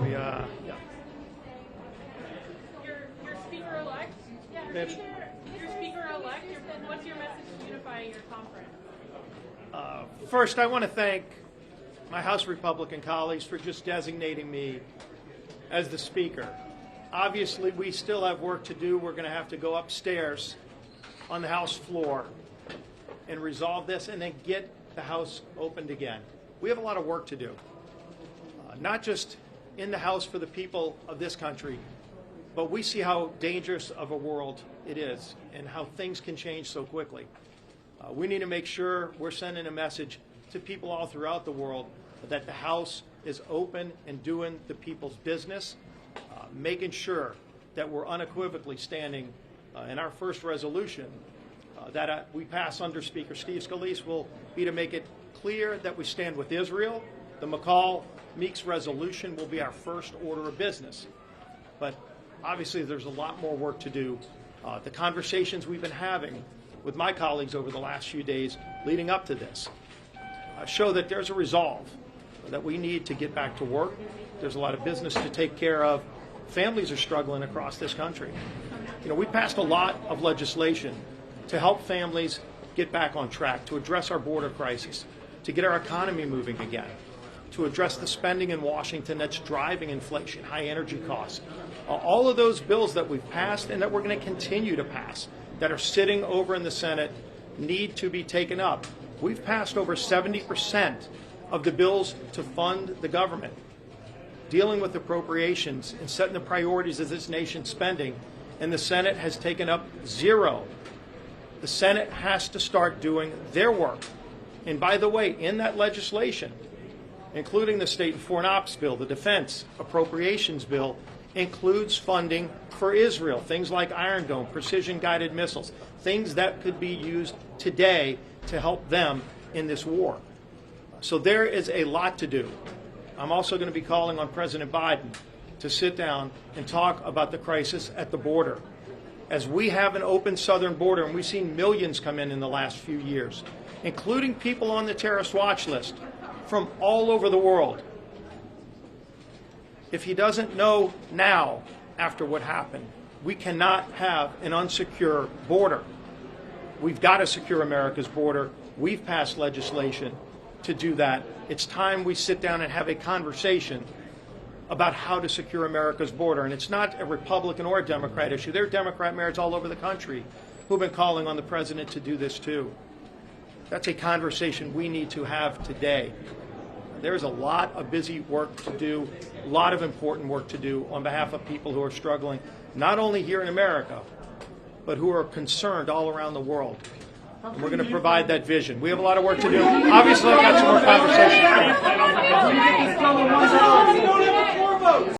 Yeah. Your speaker-elect? Yeah, your speaker-elect, what's your message to unifying your conference? First, I want to thank my House Republican colleagues for just designating me as the speaker. Obviously, we still have work to do. We're going to have to go upstairs on the House floor and resolve this and then get the House opened again. We have a lot of work to do, not just in the House for the people of this country, but we see how dangerous of a world it is and how things can change so quickly. We need to make sure we're sending a message to people all throughout the world that the House is open and doing the people's business, making sure that we're unequivocally standing in our first resolution that we pass under Speaker Steve Scalise will be to make it clear that we stand with Israel. The McCall-Meeks resolution will be our first order of business. But obviously there's a lot more work to do. The conversations we've been having with my colleagues over the last few days leading up to this show that there's a resolve that we need to get back to work. There's a lot of business to take care of. Families are struggling across this country. You know, we passed a lot of legislation to help families get back on track, to address our border crisis, to get our economy moving again, to address the spending in Washington that's driving inflation, high energy costs. All of those bills that we've passed and that we're going to continue to pass that are sitting over in the Senate need to be taken up. We've passed over 70% of the bills to fund the government, dealing with appropriations and setting the priorities of this nation's spending, and the Senate has taken up zero. The Senate has to start doing their work. And by the way, in that legislation, including the State and Foreign Ops Bill, the Defense Appropriations Bill, includes funding for Israel, things like Iron Dome, precision-guided missiles, things that could be used today to help them in this war. So there is a lot to do. I'm also going to be calling on President Biden to sit down and talk about the crisis at the border. As we have an open southern border, and we've seen millions come in the last few years, including people on the terrorist watch list from all over the world. If he doesn't know now, after what happened, we cannot have an unsecure border. We've got to secure America's border. We've passed legislation to do that. It's time we sit down and have a conversation about how to secure America's border. And it's not a Republican or a Democrat issue. There are Democrat mayors all over the country who've been calling on the president to do this too. That's a conversation we need to have today. There's a lot of busy work to do, a lot of important work to do on behalf of people who are struggling, not only here in America, but who are concerned all around the world. And we're going to provide that vision. We have a lot of work to do. Obviously, I've got some more conversations.